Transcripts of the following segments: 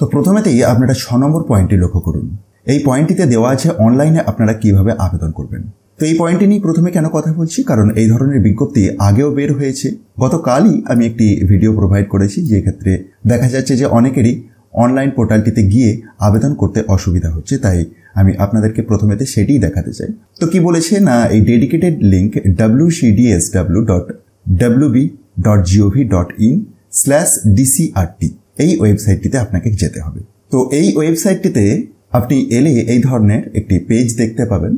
তো প্রথমেতেই আপনারা 6 নম্বর পয়েন্টটি লক্ষ্য করুন। এই পয়েন্টটিতে দেওয়া আছে অনলাইনে আপনারা কিভাবে আবেদন করবেন। তো এই পয়েন্টটি নিয়ে প্রথমে কেন কথা বলছি, কারণ এই ধরনের বিজ্ঞপ্তি আগেও বের হয়েছে। গতকালই আমি একটি ভিডিও প্রোভাইড করেছি, যে ক্ষেত্রে দেখা যাচ্ছে যে অনেকেরই অনলাইন পোর্টালটিতে গিয়ে আবেদন করতে অসুবিধা হচ্ছে। তাই আমি আপনাদেরকে প্রথমেতে সেটিই দেখাতে চাই। তো কি বলেছে না, এই ডেডিকেটেড লিঙ্ক wcdsw.wb.gov.in/dcrt এই ওয়েবসাইটটিতে আপনাকে যেতে হবে। তো এই ওয়েবসাইটটিতে আপনি এলে এই ধরনের একটি পেজ দেখতে পাবেন,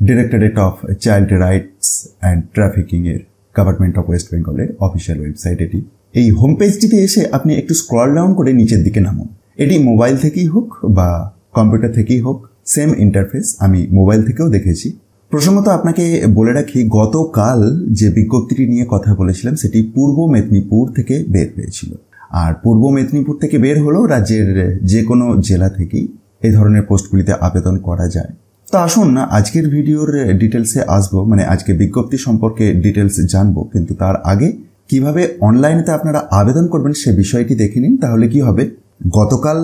directorate of child rights and trafficking এর গভর্নমেন্ট অফ ওয়েস্ট বেঙ্গলের অফিসিয়াল ওয়েবসাইট এটি। এই হোম পেজটিতে এসে আপনি একটু স্ক্রল ডাউন করে নিচের দিকে নামুন। এটি মোবাইল থেকেই হোক বা কম্পিউটার থেকেই হোক, সেম ইন্টারফেস আমি মোবাইল থেকেও দেখেছি। প্রসঙ্গত আপনাকে বলে রাখি, গতকাল যে বিজ্ঞপ্তিটি নিয়ে কথা বলেছিলাম সেটি পূর্ব মেদিনীপুর থেকে বের হয়েছিল। আর পূর্ব মেদিনীপুর থেকে বের হলেও রাজ্যের যে কোনো জেলা থেকেই এই ধরনের পোস্টগুলিতে আবেদন করা যায়। তো আসুন না আজকের ভিডিওর ডিটেলসে আসবো, মানে আজকে বিজ্ঞপ্তি সম্পর্কে ডিটেলস জানবো, কিন্তু তার আগে কিভাবে অনলাইনেতে আপনারা আবেদন করবেন সে বিষয়টি দেখে নিন। তাহলে কি হবে, গতকাল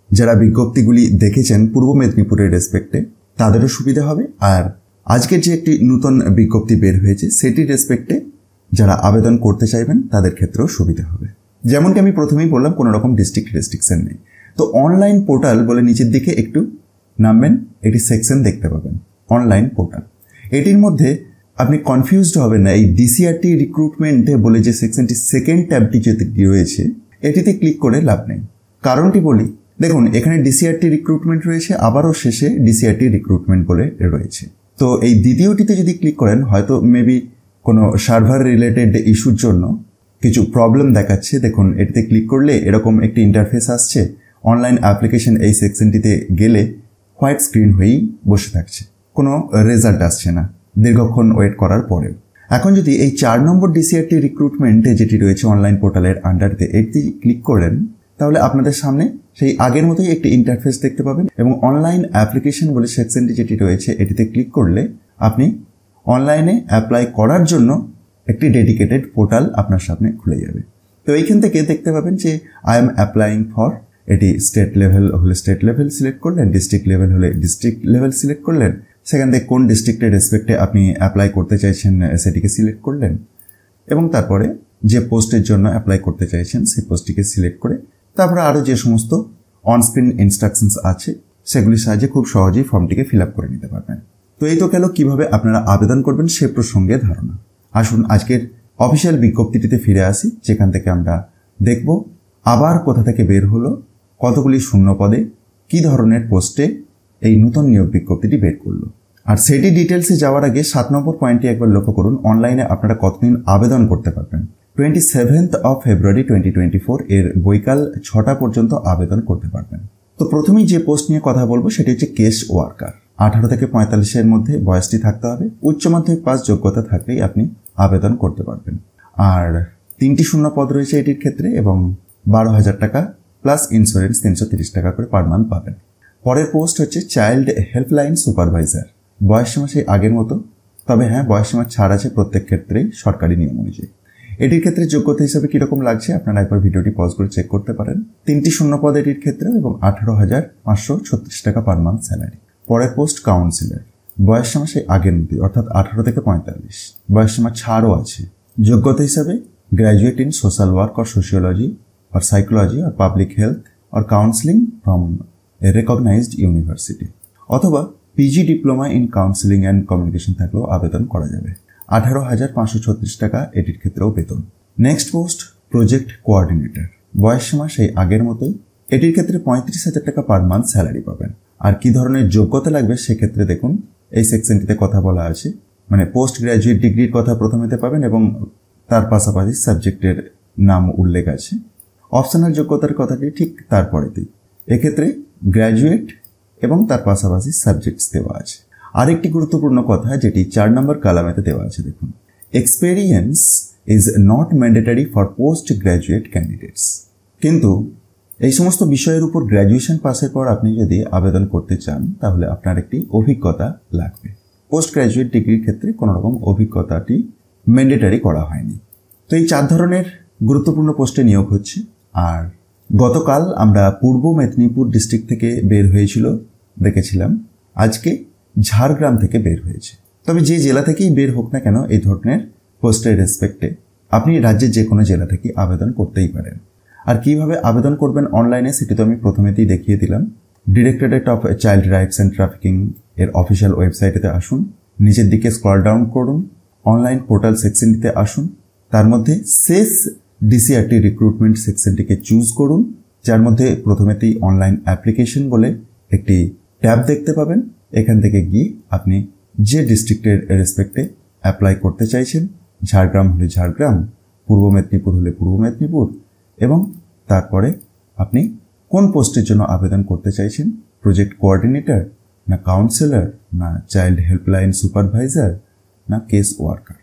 যারা বিজ্ঞপ্তিগুলি দেখেছেন পূর্ব মেদিনীপুরের রেসপেক্টে তাদেরও সুবিধা হবে, আর আজকের যে একটি নতুন বিজ্ঞপ্তি বের হয়েছে সেটির রেসপেক্টে যারা আবেদন করতে চাইবেন তাদের ক্ষেত্রেও সুবিধা হবে। যেমনকি আমি প্রথমেই বললাম, কোনো রকম ডিস্ট্রিক্ট রেস্ট্রিকশন নেই। তো অনলাইন পোর্টাল বলে নিচের দিকে একটু নামবেন, এটি সেকশন দেখতে পাবেন অনলাইন পোর্টাল। এটির মধ্যে আপনি কনফিউজড হবেন না। এই ডিসিআরটি রিক্রুটমেন্টে বলে যে সেকশনটি সেকেন্ড ট্যাবটি যেটি রয়েছে এটিতে ক্লিক করে লাভ নেই। কারণটি বলি, দেখুন এখানে ডিসিআরটি রিক্রুটমেন্ট রয়েছে, আবারও শেষে ডিসিআরটি রিক্রুটমেন্ট বলে রয়েছে। তো এই দ্বিতীয়টিতে যদি ক্লিক করেন, হয়তো মেবি কোনো সার্ভার রিলেটেড ইস্যুর জন্য কিছু প্রবলেম দেখাচ্ছে। দেখুন এটিতে ক্লিক করলে এরকম একটি ইন্টারফেস আসছে, অনলাইন অ্যাপ্লিকেশন এই সেকশনটিতে গেলে হোয়াইট স্ক্রিন হয়েই বসে থাকছে, কোনো রেজাল্ট আসছে না দীর্ঘক্ষণ ওয়েট করার পরেও। এখন যদি এই 4 নম্বর ডিসিআরটি রিক্রুটমেন্টে যেটি রয়েছে অনলাইন পোর্টালের আন্ডারতে এটি ক্লিক করেন, তাহলে আপনাদের সামনে সেই আগের মতোই একটি ইন্টারফেস দেখতে পাবেন এবং অনলাইন অ্যাপ্লিকেশন বলে সেকশনটি যেটি রয়েছে এটিতে ক্লিক করলে আপনি অনলাইনে অ্যাপ্লাই করার জন্য একটি ডেডিকেটেড পোর্টাল আপনার সামনে খুলে যাবে। তো এইখান থেকে দেখতে পাবেন যে আই এম অ্যাপ্লাইং ফর, এটি স্টেট লেভেল হলে স্টেট লেভেল সিলেক্ট করলেন, ডিস্ট্রিক্ট লেভেল হলে ডিস্ট্রিক্ট লেভেল সিলেক্ট করলেন, সেখান থেকে কোন ডিস্ট্রিক্টের রেসপেক্টে আপনি অ্যাপ্লাই করতে চাইছেন সেটিকে সিলেক্ট করলেন এবং তারপরে যে পোস্টের জন্য অ্যাপ্লাই করতে চাইছেন সেই পোস্টটিকে সিলেক্ট করে তারপরে আরও যে সমস্ত অনস্ক্রিন ইনস্ট্রাকশনস আছে সেগুলির সাহায্যে খুব সহজেই ফর্মটিকে ফিল আপ করে নিতে পারবেন। তো এই তো গেল কীভাবে আপনারা আবেদন করবেন সে প্রসঙ্গে ধারণা। আসুন আজকের অফিসিয়াল বিজ্ঞপ্তিটিতে ফিরে আসি, যেখান থেকে আমরা দেখব আবার কোথা থেকে বের হলো, কতগুলি শূন্য পদে কী ধরনের পোস্টে এই নতুন নিয়োগ বিজ্ঞপ্তিটি বের করলো। আর সেটি ডিটেলসে যাওয়ার আগে 7 নম্বর পয়েন্টটি একবার লক্ষ্য করুন, অনলাইনে আপনারা কতদিন আবেদন করতে পারবেন। 27th of February 2024 এর বৈকাল 6টা পর্যন্ত আবেদন করতে পারবেন। তো প্রথমেই যে পোস্ট নিয়ে কথা বলবো সেটি হচ্ছে কেস ওয়ার্কার। 18 থেকে 45-এর মধ্যে বয়সটি থাকতে হবে, উচ্চ মাধ্যমিক পাস যোগ্যতা থাকলেই আপনি আবেদন করতে পারবেন। আর 3টি শূন্য পদ রয়েছে এটির ক্ষেত্রে এবং 12,000 টাকা প্লাস ইন্স্যুরেন্স 330 টাকা করে পার মান্থ পাবেন। পরের পোস্ট হচ্ছে চাইল্ড হেল্পলাইন সুপারভাইজার। বয়সসীমা সেই আগের মতো, তবে হ্যাঁ বয়সসীমা ছাড় আছে প্রত্যেক ক্ষেত্রেই সরকারি নিয়ম অনুযায়ী। এটির ক্ষেত্রে যোগ্যতা হিসাবে কীরকম লাগছে আপনারা একবার ভিডিওটি পজ করে চেক করতে পারেন। 3টি শূন্য পদ এটির ক্ষেত্রে এবং 18,536 টাকা পার মান্থ স্যালারি। পরের পোস্ট কাউন্সিলর। বয়সসীমা সেই আগের মতোই, অর্থাৎ 18 থেকে 45। বয়সসীমা ছাড়ও আছে। যোগ্যতা হিসাবে graduate in social work or sociology or psychology or public health or counseling from a recognized university অথবা PG diploma in counselling and communication থাকলেও আবেদন করা যাবে। 18,536 টাকা এটির ক্ষেত্রেও বেতন। Next post project coordinator. বয়সসীমা সেই আগের মতোই, এটির ক্ষেত্রে 35,000 টাকা পার মান্থ স্যালারি পাবেন। আর কি ধরনের যোগ্যতা লাগবে সেক্ষেত্রে দেখুন এই সেকশনটিতে কথা বলা আছে, মানে পোস্ট গ্র্যাজুয়েট ডিগ্রির কথা প্রথমেতে পাবেন এবং তার পাশাপাশি সাবজেক্টের নাম উল্লেখ আছে। অপশনাল যোগ্যতার কথাটি ঠিক তারপরেতেই, এক্ষেত্রে গ্র্যাজুয়েট এবং তার পাশাপাশি সাবজেক্টস দেওয়া আছে। আরেকটি গুরুত্বপূর্ণ কথা যেটি 4 নম্বর কলামেতে দেওয়া আছে, দেখুন experience is not mandatory for post graduate candidates. কিন্তু এই সমস্ত বিষয়ের উপর গ্র্যাজুয়েশন পাসের পর আপনি যদি আবেদন করতে চান তাহলে আপনার একটি অভিজ্ঞতা লাগবে। পোস্ট গ্র্যাজুয়েট ডিগ্রির ক্ষেত্রে কোনো রকম অভিজ্ঞতাটি ম্যান্ডেটরি করা হয়নি। তো এই 4 ধরনের গুরুত্বপূর্ণ পোস্টে নিয়োগ হচ্ছে। আর গতকাল আমরা পূর্ব মেদিনীপুর ডিস্ট্রিক্ট থেকে বের হয়েছিল দেখেছিলাম, আজকে ঝাড়গ্রাম থেকে বের হয়েছে। তবে যে জেলা থেকেই বের হোক না কেন এই ধরনের পোস্টের রেসপেক্টে আপনি রাজ্যের যে কোনো জেলা থেকে আবেদন করতেই পারেন। আর কিভাবে আবেদন করবেন অনলাইনে সেটি তো আমি প্রথমেতেই দেখিয়ে দিলাম। Directorate of child rights and trafficking এর অফিসিয়াল ওয়েবসাইটেতে আসুন, নিচের দিকে স্ক্রল ডাউন করুন, অনলাইন পোর্টাল সেকশনটিতে আসুন, তার মধ্যে শেষ ডিসিআরটি রিক্রুটমেন্ট সেকশনটিকে চুজ করুন, যার মধ্যে প্রথমেতেই অনলাইন অ্যাপ্লিকেশন বলে একটি ট্যাব দেখতে পাবেন। এখান থেকে গিয়ে আপনি যে ডিস্ট্রিক্টের রেসপেক্টে অ্যাপ্লাই করতে চাইছেন, ঝাড়গ্রাম হলে ঝাড়গ্রাম, পূর্ব মেদিনীপুর হলে পূর্ব মেদিনীপুর, এবং তারপরে আপনি কোন পোস্টের জন্য আবেদন করতে চাইছেন, প্রজেক্ট কোঅর্ডিনেটর না কাউন্সিলর না চাইল্ড হেল্পলাইন সুপারভাইজার না কেস ওয়ার্কার।